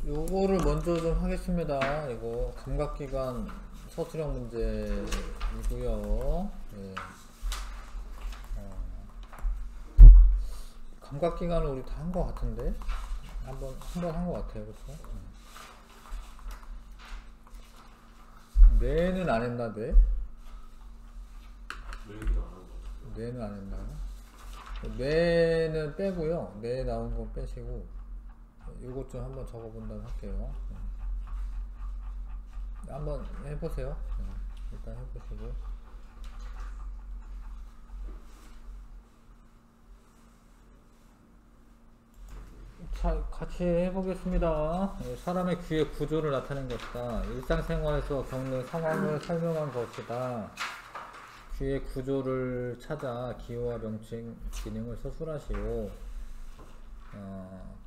요거를 먼저 좀 하겠습니다. 이거 감각기관 서술형 문제이고요. 예. 감각기관은 우리 다 한 것 같은데 한번 한 것 같아요. 그렇죠? 뇌는 안 했나 뇌? 뇌는 안 했나요? 뇌는 빼고요. 뇌 나온 건 빼시고 이것 좀 한번 적어본다고 할게요. 한번 해보세요. 일단 해보시고. 자, 같이 해보겠습니다. 사람의 귀의 구조를 나타낸 것이다. 일상생활에서 겪는 상황을 설명한 것이다. 귀의 구조를 찾아 기호와 명칭, 기능을 서술하시오.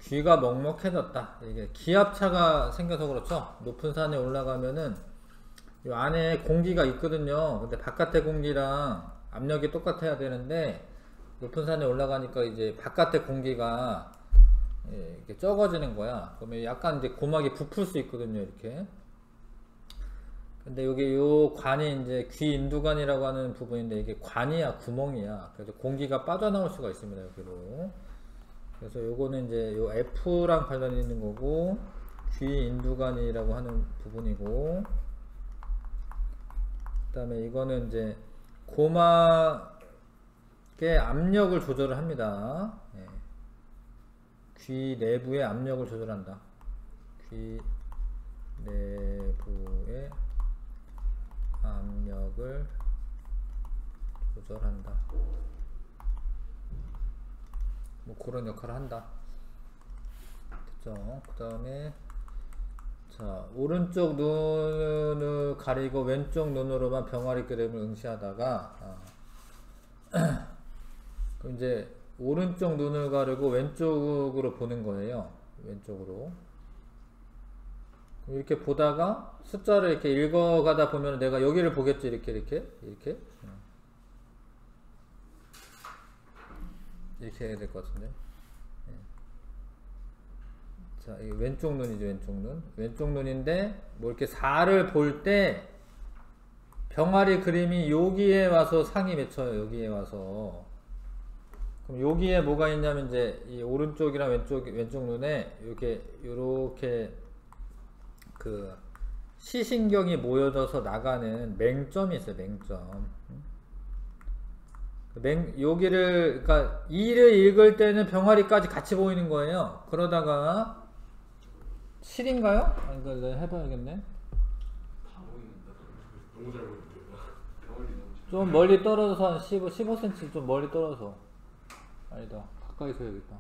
귀가 먹먹해졌다. 이게 기압차가 생겨서 그렇죠. 높은 산에 올라가면은 이 안에 공기가 있거든요. 근데 바깥의 공기랑 압력이 똑같아야 되는데 높은 산에 올라가니까 이제 바깥의 공기가 이렇게 적어지는 거야. 그러면 약간 이제 고막이 부풀 수 있거든요. 이렇게. 근데 여기 요 관이 이제 귀 인두관이라고 하는 부분인데 이게 관이야, 구멍이야. 그래서 공기가 빠져나올 수가 있습니다. 여기로. 그래서 요거는 이제 요 F랑 관련이 있는 거고, 귀 인두관이라고 하는 부분이고, 그 다음에 이거는 이제 고막의 압력을 조절을 합니다. 예. 귀 내부의 압력을 조절한다. 귀 내부의 압력을 조절한다. 뭐 그런 역할을 한다. 됐죠? 그 다음에 자, 오른쪽 눈을 가리고 왼쪽 눈으로만 병아리 그림을 응시하다가 그럼 이제 오른쪽 눈을 가리고 왼쪽으로 보는 거예요. 왼쪽으로. 이렇게 보다가 숫자를 이렇게 읽어가다 보면 내가 여기를 보겠지. 이렇게 해야 될 것 같은데. 자, 이게 왼쪽 눈이죠. 왼쪽 눈. 왼쪽 눈인데 뭐 이렇게 4를 볼 때 병아리 그림이 여기에 와서 상이 맺혀요. 여기에 와서. 그럼 여기에 뭐가 있냐면 이제 이 오른쪽이랑 왼쪽 눈에 요렇게 그 시신경이 모여져서 나가는 맹점이 있어요. 맹점. 여기를 그러니까 2를 읽을 때는 병아리까지 같이 보이는 거예요. 그러다가 7인가요? 아니, 이거 해봐야겠네. 너무 잘 보이는데. 좀 멀리 떨어져서 한 15cm 좀 멀리 떨어져. 아니다. 가까이서 해야겠다.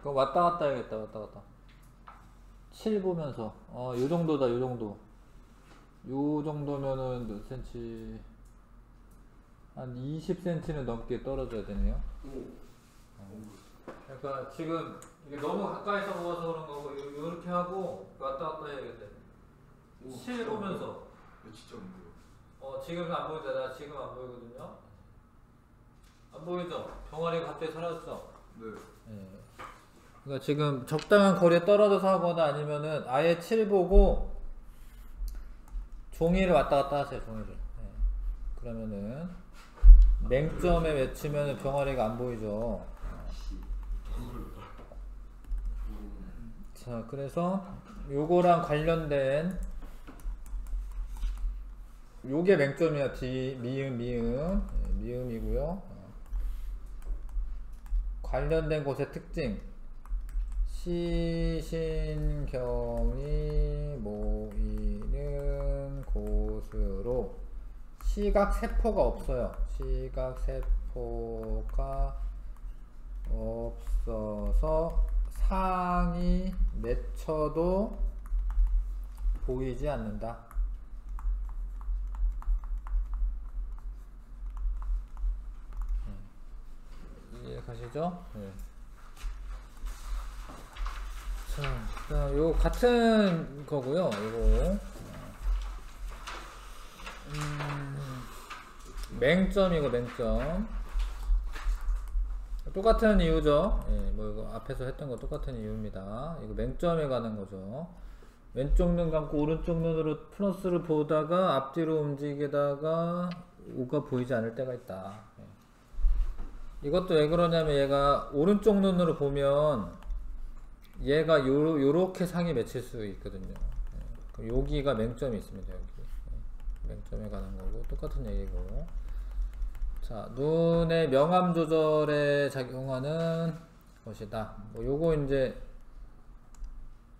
그럼 왔다 갔다 해야겠다. 왔다 갔다. 7 보면서. 요 정도다. 요 정도. 요 정도면은 몇 cm? 한 20cm는 넘게 떨어져야 되네요. 그러니까 지금 이게 너무 가까이서 보아서 그런 거고 이렇게 하고 왔다 갔다 해야겠대. 7 보면서. 진짜 안 보여. 지금은 안 보이잖아. 지금 안 보이거든요. 안 보이죠? 병아리가 갑자기 사라졌죠? 네. 그러니까 지금 적당한 거리에 떨어져서 하거나 아니면은 아예 7 보고 종이를 왔다 갔다 하세요. 종이를. 그러면은 맹점에 외치면은 병아리가 안 보이죠. 자, 그래서 요거랑 관련된 요게 맹점이야. 미음이고요. 관련된 곳의 특징. 시신경이 모이는 곳으로 시각세포가 없어요. 시각세포가 없어서 상이 맺혀도 보이지 않는다. 이해 가시죠? 네. 자, 요 같은 거고요. 이거 맹점이고 맹점. 똑같은 이유죠. 예, 뭐 이거 앞에서 했던 거 똑같은 이유입니다. 이거 맹점에 관한 거죠. 왼쪽 눈 감고 오른쪽 눈으로 플러스를 보다가 앞뒤로 움직이다가 5가 보이지 않을 때가 있다. 예. 이것도 왜 그러냐면 얘가 오른쪽 눈으로 보면 얘가 요렇게 상이 맺힐 수 있거든요. 예. 여기가 맹점이 있습니다. 여기. 예. 맹점에 관한 거고 똑같은 얘기고. 자, 눈의 명암 조절에 작용하는 것이다. 뭐 요거 이제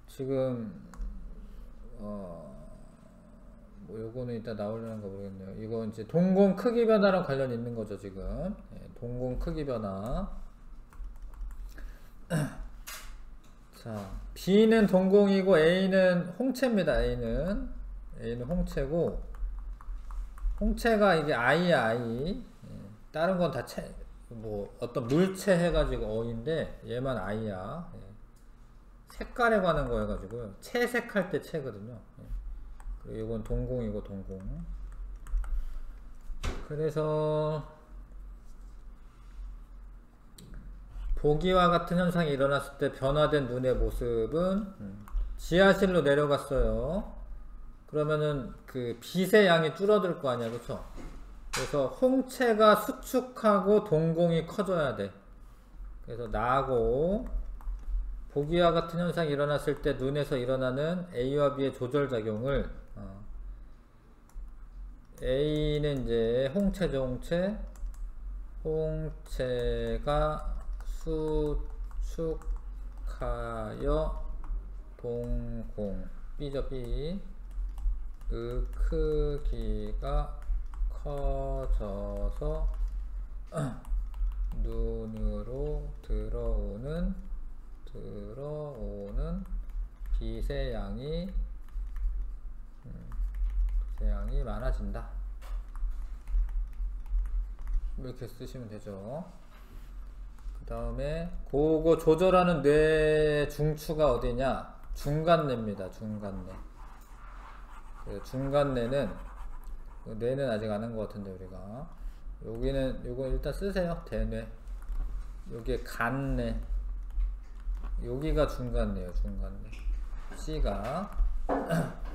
지금 뭐 요거는 이따 나오려는 거 모르겠네요. 이거 이제 동공 크기 변화랑 관련이 있는 거죠, 지금. 예, 동공 크기 변화. 자, B는 동공이고 A는 홍채입니다. A는 홍채고, 홍채가 이게 I야, I. 다른 건 다 뭐 어떤 물체 해가지고 어인데 얘만 I야. 예. 색깔에 관한 거 해가지고요. 채색할 때 채거든요. 예. 그리고 이건 동공이고 동공. 그래서 보기와 같은 현상이 일어났을 때 변화된 눈의 모습은 지하실로 내려갔어요. 그러면은 그 빛의 양이 줄어들 거 아니야, 그쵸? 그래서 홍채가 수축하고 동공이 커져야 돼. 그래서 나고 보기와 같은 현상이 일어났을 때 눈에서 일어나는 A와 B의 조절작용을 A는 이제 홍채죠. 홍채가 수축하여 동공 B죠. B 의 크기가 커져서 눈으로 들어오는 빛의 양이 많아진다. 이렇게 쓰시면 되죠. 그 다음에 그거 조절하는 뇌 중추가 어디냐? 중간뇌입니다. 중간뇌. 중간뇌는 뇌는 아직 안 한 것 같은데 우리가 여기는 요거 일단 쓰세요. 대뇌. 여기에 간뇌. 여기가 중간뇌예요. 중간뇌. C가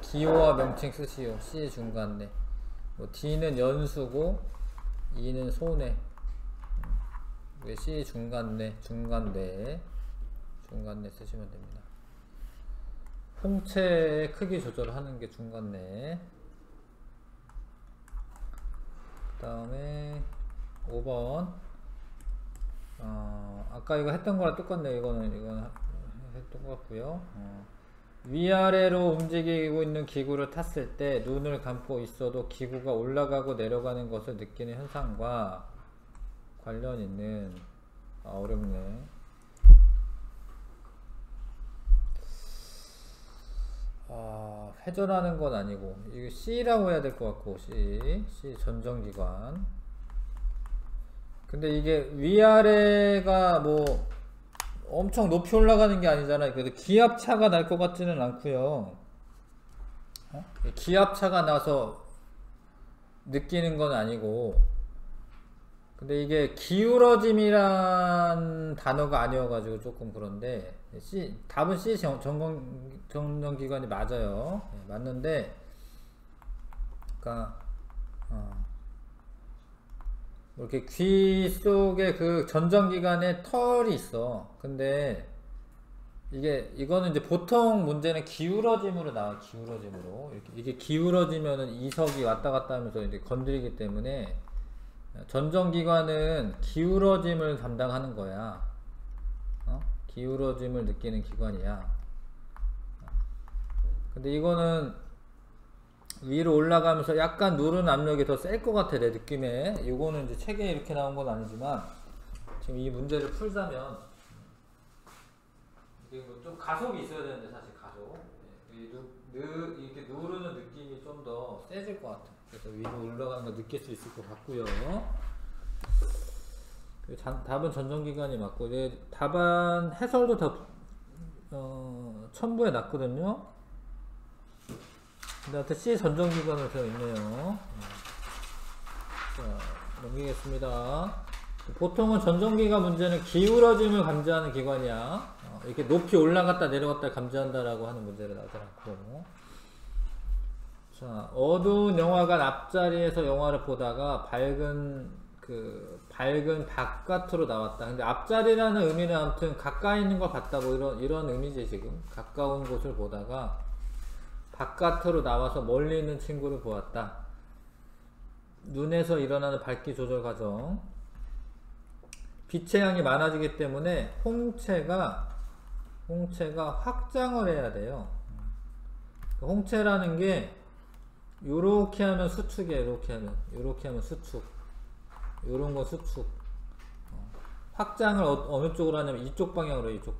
기호와 명칭 쓰시오. C 중간뇌. 뭐 D는 연수고 E는 소뇌. C 중간뇌. 중간뇌 쓰시면 됩니다. 홍채의 크기 조절하는 게 중간뇌. 그 다음에 5번 아까 이거 했던 거랑 똑같네. 이거는 했던 것 같고요. 위아래로 움직이고 있는 기구를 탔을 때 눈을 감고 있어도 기구가 올라가고 내려가는 것을 느끼는 현상과 관련 있는 어렵네. 회전하는 건 아니고 이거 C라고 해야 될 것 같고 C 전정기관. 근데 이게 위아래가 뭐 엄청 높이 올라가는 게 아니잖아요. 그래도 기압차가 날 것 같지는 않고요. 기압차가 나서 느끼는 건 아니고. 근데 이게 기울어짐이란 단어가 아니어가지고 조금 그런데 답은 C 전정기관이 맞아요. 네, 맞는데 그러니까 이렇게 귀 속에 그 전정기관에 털이 있어. 근데 이거는 이제 보통 문제는 기울어짐으로 나와. 기울어짐으로 이게 기울어지면은 이석이 왔다 갔다 하면서 이제 건드리기 때문에 전정기관은 기울어짐을 담당하는 거야. 기울어짐을 느끼는 기관이야. 근데 이거는 위로 올라가면서 약간 누르는 압력이 더 셀 것 같아, 내 느낌에. 이거는 이제 책에 이렇게 나온 건 아니지만 지금 이 문제를 풀자면 이게 좀 가속이 있어야 되는데, 사실 가속. 이렇게 누르는 느낌이 좀 더 세질 것 같아. 그래서 위로 올라가는 거 느낄 수 있을 것 같고요. 답은 전정기관이 맞고, 답안 해설도 다 첨부해 놨거든요. 근데 하여튼 C 전정기관으로 되어 있네요. 자, 넘기겠습니다. 보통은 전정기가 문제는 기울어짐을 감지하는 기관이야. 이렇게 높이 올라갔다 내려갔다 감지한다라고 하는 문제를 나오지 않고. 자, 어두운 영화관 앞자리에서 영화를 보다가 밝은 바깥으로 나왔다. 근데 앞자리라는 의미는 아무튼 가까이 있는 것 같다. 뭐 이런 의미지 지금. 가까운 곳을 보다가 바깥으로 나와서 멀리 있는 친구를 보았다. 눈에서 일어나는 밝기 조절 과정. 빛의 양이 많아지기 때문에 홍채가 확장을 해야 돼요. 홍채라는 게 요렇게 하면 수축이에요. 요렇게 하면 수축. 요런 거 수축. 확장을 어느 쪽으로 하냐면 이쪽 방향으로 이렇게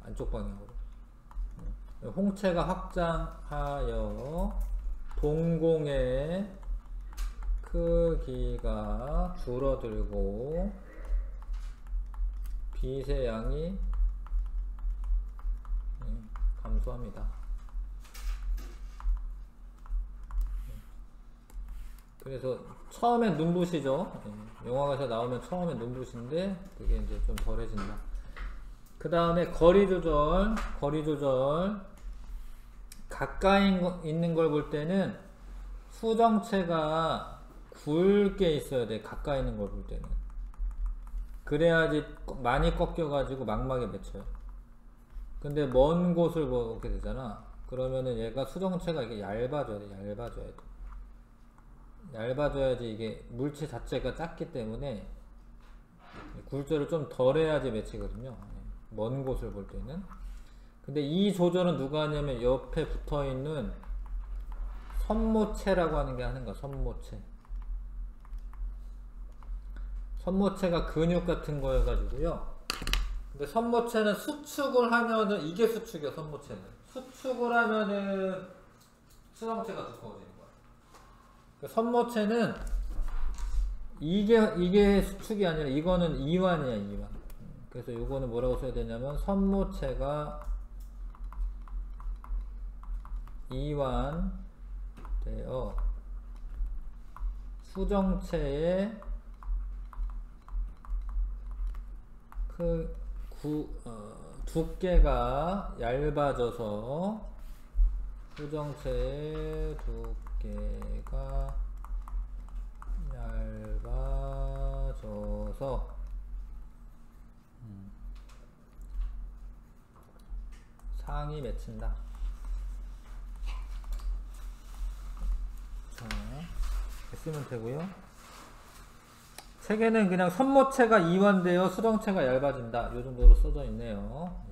안쪽 방향으로. 홍채가 확장하여 동공의 크기가 줄어들고 빛의 양이 감소합니다. 그래서 처음엔 눈부시죠. 영화관에서 나오면 처음엔 눈부신데 그게 이제 좀 덜해진다. 그 다음에 거리 조절. 가까이 있는 걸 볼 때는 수정체가 굵게 있어야 돼. 가까이 있는 걸 볼 때는. 그래야지 많이 꺾여가지고 막막에 맺혀요. 근데 먼 곳을 보게 되잖아. 그러면은 얘가 수정체가 이게 얇아져야 돼. 얇아져야지 이게 물체 자체가 작기 때문에 굴절을 좀 덜 해야지 맺히거든요. 먼 곳을 볼 때는. 근데 이 조절은 누가 하냐면 옆에 붙어 있는 선모체라고 하는 게 하는 거야. 선모체가 근육 같은 거여가지고요. 근데 선모체는 수축을 하면은 이게 수축이야. 선모체는 수축을 하면은 수정체가 두꺼워지는 거야. 선모체는 이게 수축이 아니라 이거는 이완이야. 이완. 그래서 요거는 뭐라고 써야 되냐면 선모체가 이완되어 수정체의 두께가 얇아져서 수정체의 두께가 얇아져서 상이 맺힌다. 자, 쓰면 되고요. 책에는 그냥 선모체가 이완되어 수정체가 얇아진다. 이 정도로 써져 있네요.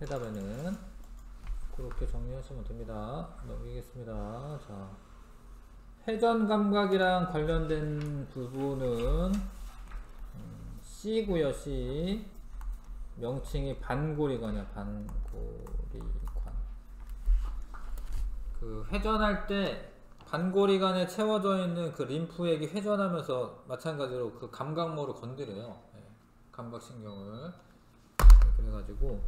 해답에는 그렇게 정리하시면 됩니다. 넘기겠습니다. 자, 회전 감각이랑 관련된 부분은 C고요. C. 명칭이 반고리관이야. 반고리관. 그 회전할 때 반고리관에 채워져 있는 그 림프액이 회전하면서 마찬가지로 그 감각모를 건드려요. 감각신경을. 그래가지고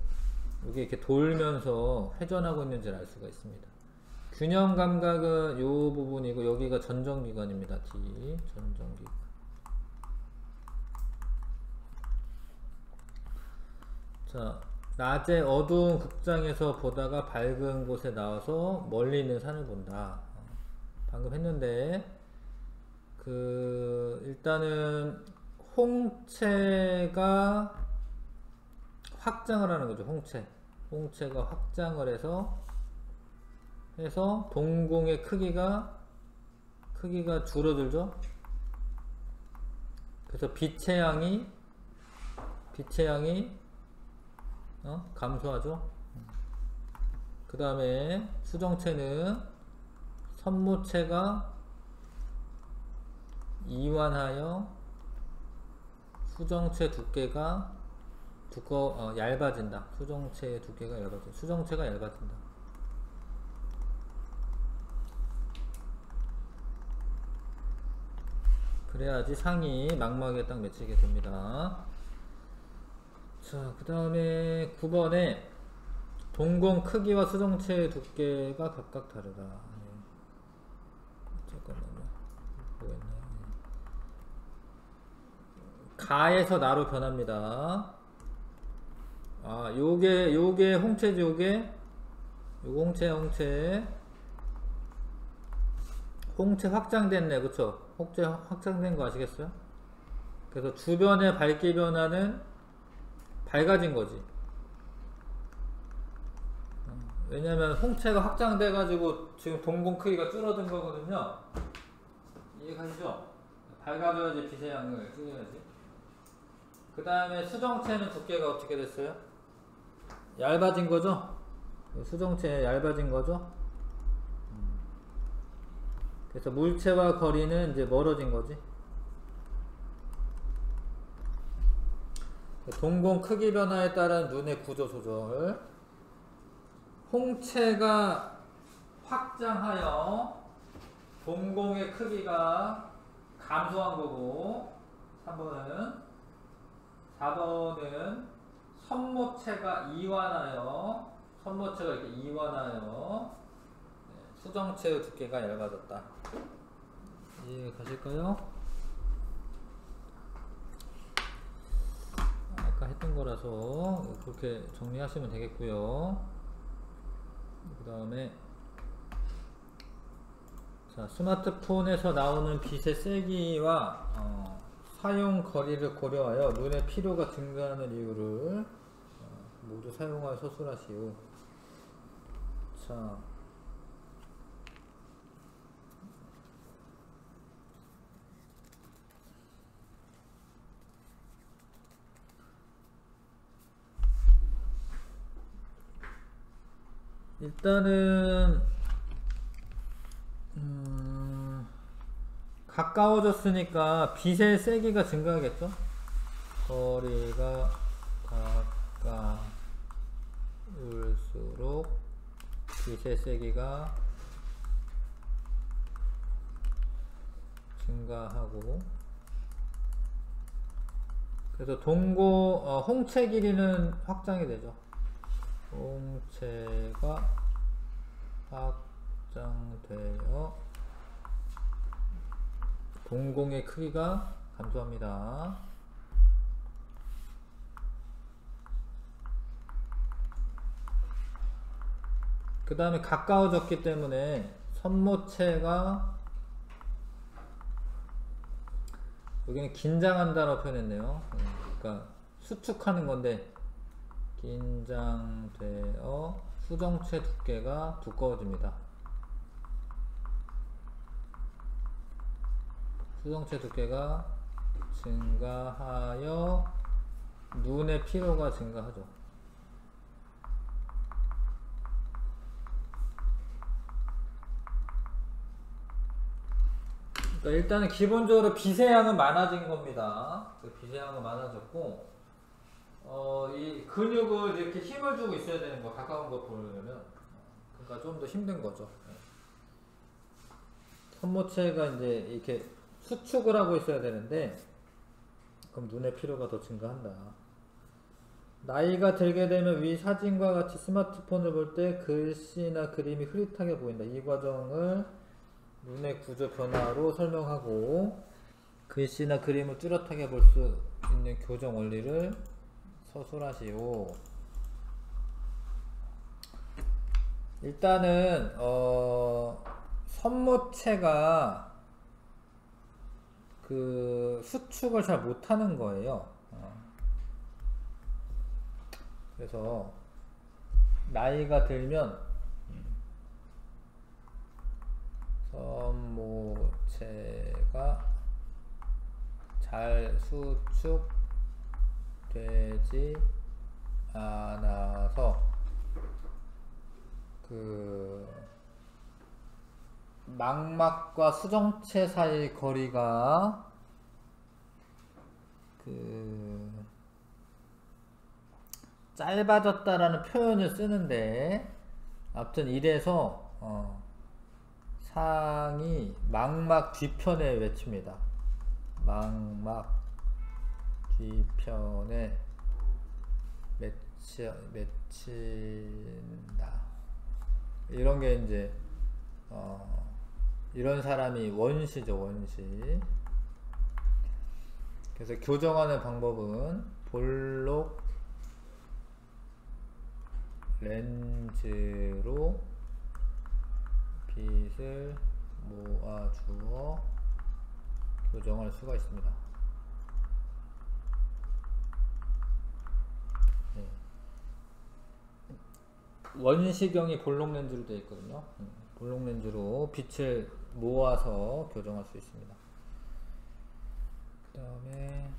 이게 이렇게 돌면서 회전하고 있는지를 알 수가 있습니다. 균형 감각은 이 부분이고 여기가 전정기관입니다. D. 전정기관. 자, 낮에 어두운 극장에서 보다가 밝은 곳에 나와서 멀리 있는 산을 본다. 방금 했는데 일단은 홍채가 확장을 하는 거죠. 홍채가 확장을 해서 동공의 크기가 줄어들죠. 그래서 빛의 양이 감소하죠. 그 다음에 수정체는 선모체가 이완하여 수정체 두께가 얇아진다. 수정체의 두께가 얇아진다. 수정체가 얇아진다. 그래야지 상이 망막에 딱 맺히게 됩니다. 자, 그 다음에 9번에 동공 크기와 수정체의 두께가 각각 다르다. 잠깐만요. 뭐였나? 가에서 나로 변합니다. 아, 요게 홍채지, 요거 홍채 확장됐네, 그쵸? 홍채 확장된 거 아시겠어요? 그래서 주변의 밝기 변화는 밝아진 거지. 왜냐면 홍채가 확장돼 가지고 지금 동공 크기가 줄어든 거거든요. 이해가시죠? 밝아져야지 빛의 양을 줄여야지. 그 다음에 수정체는 두께가 어떻게 됐어요? 얇아진 거죠? 수정체 얇아진 거죠? 그래서 물체와 거리는 이제 멀어진 거지. 동공 크기 변화에 따른 눈의 구조 조절. 홍채가 확장하여 동공의 크기가 감소한 거고, 4번은 선모체가 이완하여, 선모체가 이렇게 이완하여 수정체의 두께가 얇아졌다. 이해 가실까요? 아까 했던 거라서 그렇게 정리하시면 되겠고요. 그 다음에 자, 스마트폰에서 나오는 빛의 세기와 사용 거리를 고려하여 눈의 피로가 증가하는 이유를 모두 사용하여 서술하시오. 자, 일단은 가까워졌으니까 빛의 세기가 증가하겠죠? 거리가 가까울수록 빛의 세기가 증가하고, 그래서 홍채 길이는 확장이 되죠. 홍채가 확장되어 동공의 크기가 감소합니다. 그 다음에 가까워졌기 때문에 선모체가, 여기는 긴장한다라고 표현했네요. 그러니까 수축하는 건데, 긴장되어 수정체 두께가 두꺼워집니다. 수정체 두께가 증가하여 눈의 피로가 증가하죠. 그러니까 일단은 기본적으로 빛의 양은 많아진 겁니다. 빛의 양은 많아졌고, 이 근육을 이렇게 힘을 주고 있어야 되는 거, 가까운 거 보려면. 그러니까 좀 더 힘든 거죠. 선모체가 이제 이렇게 수축을 하고 있어야 되는데, 그럼 눈의 피로가 더 증가한다. 나이가 들게 되면 위 사진과 같이 스마트폰을 볼 때 글씨나 그림이 흐릿하게 보인다. 이 과정을 눈의 구조 변화로 설명하고, 글씨나 그림을 뚜렷하게 볼 수 있는 교정 원리를 서술하시오. 일단은 선모체가 그 수축을 잘 못하는 거예요. 그래서 나이가 들면 선모체가 잘 수축되지 않아서 그 망막과 수정체 사이 거리가 그 짧아졌다라는 표현을 쓰는데, 아무튼 이래서 상이 망막 뒤편에 외칩니다. 망막 뒤편에 맺힌다. 이런 게 이제 이런 사람이 원시죠, 원시. 그래서 교정하는 방법은 볼록 렌즈로 빛을 모아주어 교정할 수가 있습니다. 네. 원시경이 볼록 렌즈로 되어 있거든요. 볼록 렌즈로 빛을 모아서 교정할 수 있습니다. 그 다음에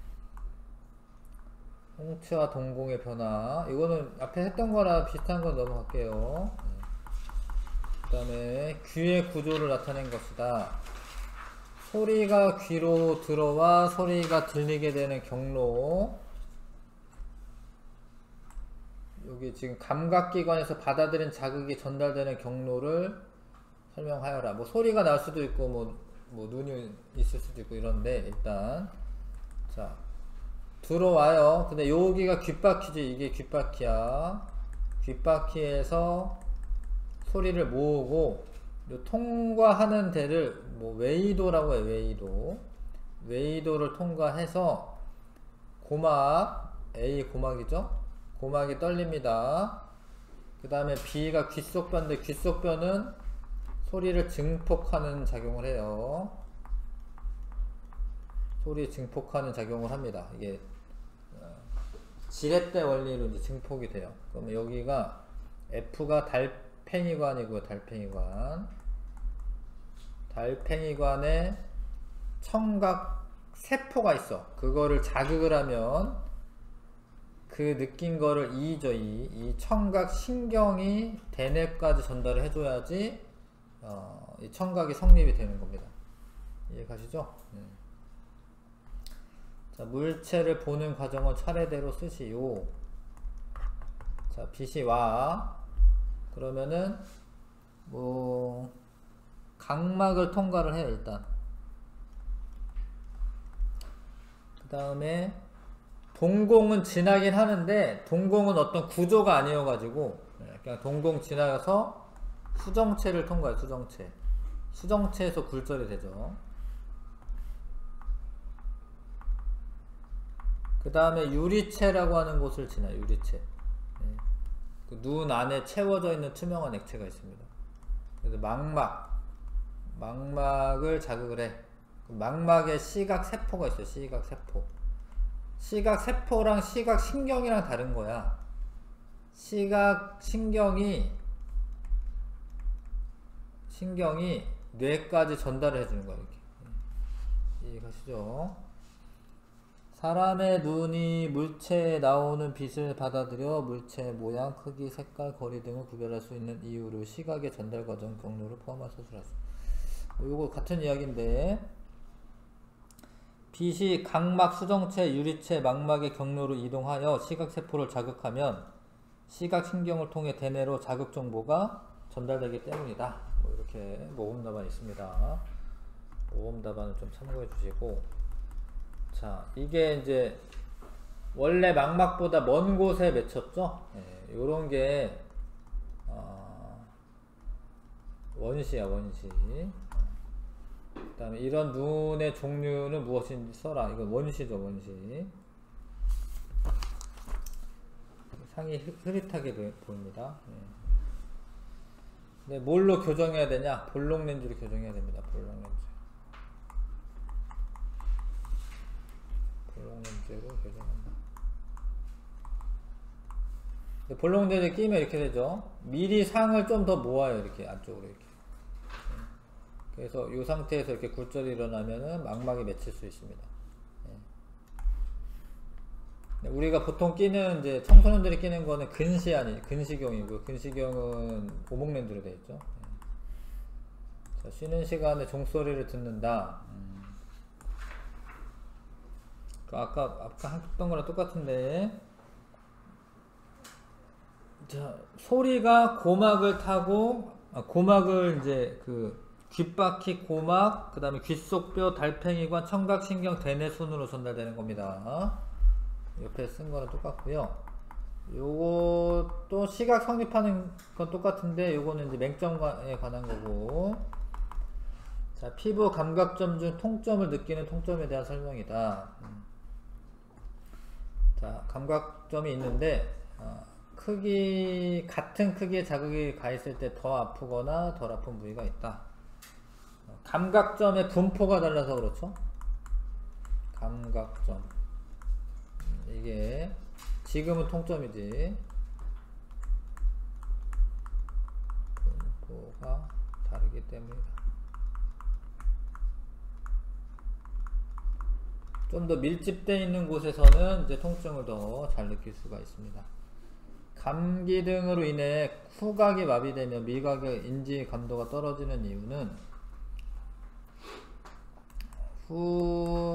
홍채와 동공의 변화, 이거는 앞에 했던 거랑 비슷한 건 넘어갈게요. 그 다음에 귀의 구조를 나타낸 것이다. 소리가 귀로 들어와 소리가 들리게 되는 경로, 여기 지금 감각기관에서 받아들인 자극이 전달되는 경로를 설명하여라. 뭐 소리가 날 수도 있고 뭐 눈이 있을 수도 있고 이런데, 일단 자 들어와요. 근데 여기가 귓바퀴지. 이게 귓바퀴야. 귓바퀴에서 소리를 모으고 요 통과하는 데를 뭐 웨이도라고 해요. 웨이도를 통과해서 고막, A 고막이죠. 고막이 떨립니다. 그 다음에 B가 귓속변인데, 귓속변은 소리를 증폭하는 작용을 해요. 소리 증폭하는 작용을 합니다. 이게 지렛대 원리로 이제 증폭이 돼요. 그러면 여기가 F가 달팽이관이고요. 달팽이관에 청각 세포가 있어. 그거를 자극을 하면 그 느낀 거를 이 청각 신경이 대뇌까지 전달을 해줘야지 이 청각이 성립이 되는 겁니다. 이해 가시죠? 네. 자, 물체를 보는 과정을 차례대로 쓰시오. 자, 빛이 와. 그러면은 뭐 각막을 통과를 해요. 일단 그 다음에 동공은 지나긴 하는데, 동공은 어떤 구조가 아니어 가지고 그냥 동공 지나가서 수정체를 통과해요. 수정체에서 굴절이 되죠. 그 다음에 유리체라고 하는 곳을 지나요. 유리체. 그 눈 안에 채워져 있는 투명한 액체가 있습니다. 그래서 망막을 자극을 해. 그 망막에 시각세포가 있어요. 시각세포랑 시각신경이랑 다른 거야. 시각신경이 뇌까지 전달을 해주는 거야. 이렇게. 이해가시죠? 사람의 눈이 물체에 나오는 빛을 받아들여 물체의 모양, 크기, 색깔, 거리 등을 구별할 수 있는 이유를 시각의 전달 과정 경로를 포함한 서술하시. 요거 같은 이야기인데, 빛이 각막, 수정체, 유리체, 망막의 경로로 이동하여 시각세포를 자극하면 시각신경을 통해 대뇌로 자극 정보가 전달되기 때문이다. 뭐 이렇게 모범답안이 있습니다. 모범답안을 좀 참고해 주시고, 자, 이게 이제 원래 망막보다 먼 곳에 맺혔죠. 예, 요런 게 원시야, 원시. 그 다음에 이런 눈의 종류는 무엇인지 써라. 이건 원시죠, 원시. 상이 흐릿하게 보입니다. 예. 근데 뭘로 교정해야 되냐? 볼록 렌즈로 교정해야 됩니다. 볼록 렌즈로 교정한다. 볼록 렌즈 끼면 이렇게 되죠. 미리 상을 좀 더 모아요. 이렇게 안쪽으로 이렇게. 그래서 이 상태에서 이렇게 굴절이 일어나면은 망막이 맺힐 수 있습니다. 우리가 보통 끼는, 이제 청소년들이 끼는 거는 근시경이고, 근시경은 오목 렌즈로 되어 있죠. 자, 쉬는 시간에 종소리를 듣는다. 아까 했던 거랑 똑같은데, 자, 소리가 고막을 타고, 고막을 이제 귓바퀴, 고막, 그 다음에 귓속뼈, 달팽이관, 청각신경, 대뇌순으로 전달되는 겁니다. 옆에 쓴 거랑 똑같고요. 요것도 시각 성립하는 건 똑같은데, 요거는 이제 맹점에 관한 거고, 자, 피부 감각점 중 통점을 느끼는 통점에 대한 설명이다. 자, 감각점이 있는데 같은 크기의 자극이 가했을 때 더 아프거나 덜 아픈 부위가 있다. 감각점의 분포가 달라서 그렇죠. 감각점, 이게 지금은 통점이지 분포가 다르기 때문이다. 좀 더 밀집되어 있는 곳에서는 이제 통증을 더 잘 느낄 수가 있습니다. 감기 등으로 인해 후각이 마비되며 미각의 인지 감도가 떨어지는 이유는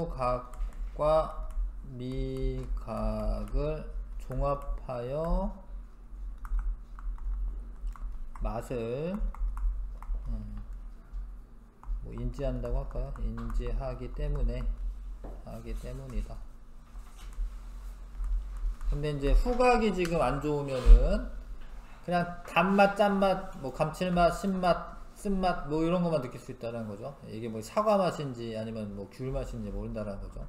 후각과 미각을 종합하여 맛을 뭐 인지한다고 할까요? 인지하기 때문이다. 근데 이제 후각이 지금 안 좋으면은 그냥 단맛, 짠맛, 뭐 감칠맛, 신맛, 쓴맛 뭐 이런 것만 느낄 수 있다는 거죠. 이게 뭐 사과 맛인지 아니면 뭐 귤 맛인지 모른다는 거죠.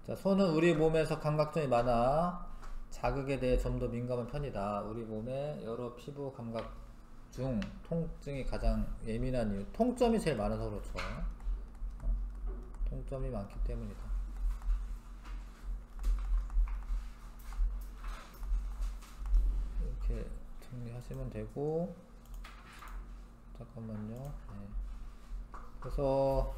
자, 손은 우리 몸에서 감각점이 많아 자극에 대해 좀 더 민감한 편이다. 우리 몸의 여러 피부 감각 중 통증이 가장 예민한 이유, 통점이 제일 많아서 그렇죠. 통점이 많기 때문이다. 이렇게 정리하시면 되고, 잠깐만요. 네. 그래서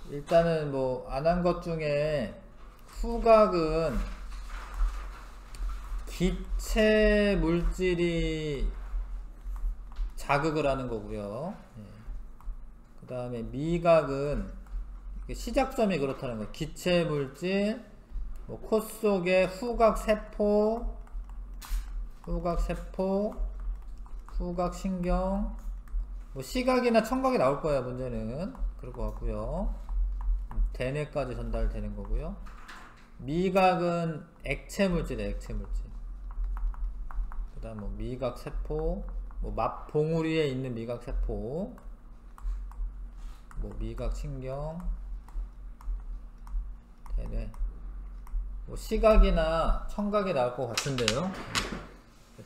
일단은 뭐 안 한 것 중에 후각은 기체 물질이 자극을 하는 거고요. 그 다음에 미각은 시작점이 그렇다는 거예요. 기체 물질, 뭐 코 속에 후각 세포, 후각 신경, 뭐 시각이나 청각이 나올 거예요. 문제는 그럴 것 같고요. 대뇌까지 전달되는 거고요. 미각은 액체 물질이에요. 액체 물질. 그 다음 뭐 미각 세포, 뭐 맛 봉우리에 있는 미각 세포, 뭐 미각 신경, 대뇌, 뭐 시각이나 청각이 나올 것 같은데요.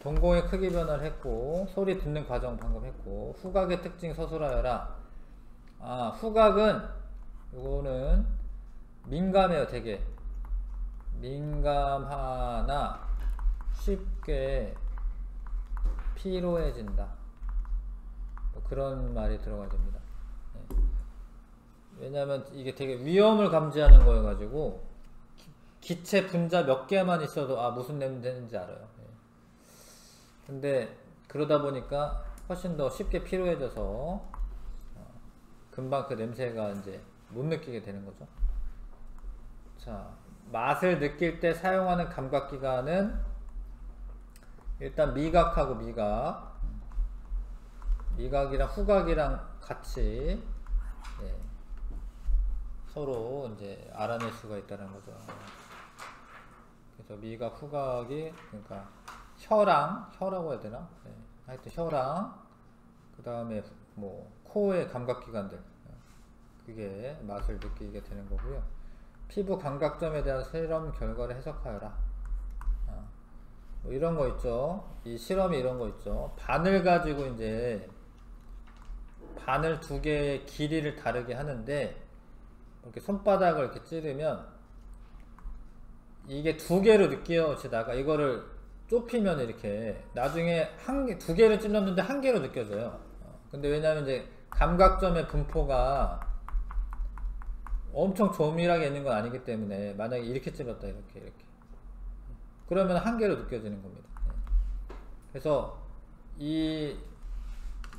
동공의 크기 변화를 했고, 소리 듣는 과정 방금 했고, 후각의 특징 서술하여라. 아, 후각은 요거는 민감해요. 되게 민감하나 쉽게 피로해진다. 뭐 그런 말이 들어가야 됩니다. 왜냐하면 이게 되게 위험을 감지하는 거여가지고 기체 분자 몇 개만 있어도 아 무슨 냄새인지 알아요. 근데 그러다 보니까 훨씬 더 쉽게 피로해져서 금방 그 냄새가 이제 못 느끼게 되는 거죠. 자, 맛을 느낄 때 사용하는 감각기관은 일단 미각하고 미각이랑 후각이랑 같이 서로 이제 알아낼 수가 있다는 거죠. 그래서 미각, 후각이 그러니까 혀라고 해야 되나? 하여튼 혀랑 그 다음에 뭐 코의 감각기관들, 그게 맛을 느끼게 되는 거고요. 피부 감각점에 대한 실험 결과를 해석하여라. 뭐 이런 거 있죠. 이 실험이 이런 거 있죠. 바늘 가지고 이제 바늘 두 개의 길이를 다르게 하는데 이렇게 손바닥을 이렇게 찌르면 이게 두 개로 느껴지다가 이거를 좁히면 이렇게 나중에 두 개를 찔렀는데 한 개로 느껴져요. 근데 왜냐면 이제 감각점의 분포가 엄청 조밀하게 있는 건 아니기 때문에 만약에 이렇게 찔렀다 이렇게 그러면 한 개로 느껴지는 겁니다. 그래서 이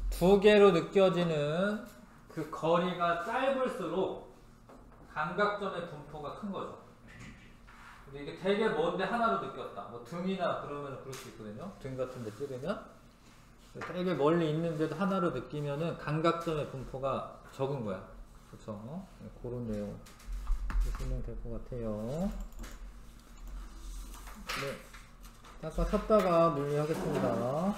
두 개로 느껴지는 그 거리가 짧을수록 감각점의 분포가 큰 거죠. 근데 이게 되게 먼데 하나로 느꼈다. 뭐 등이나 그러면 그럴 수 있거든요. 등 같은 데 찌르면 되게 멀리 있는데도 하나로 느끼면은 감각점의 분포가 적은 거야. 그쵸? 그런 내용 보시면 될 것 같아요. 네. 잠깐 쉬었다가 물리하겠습니다.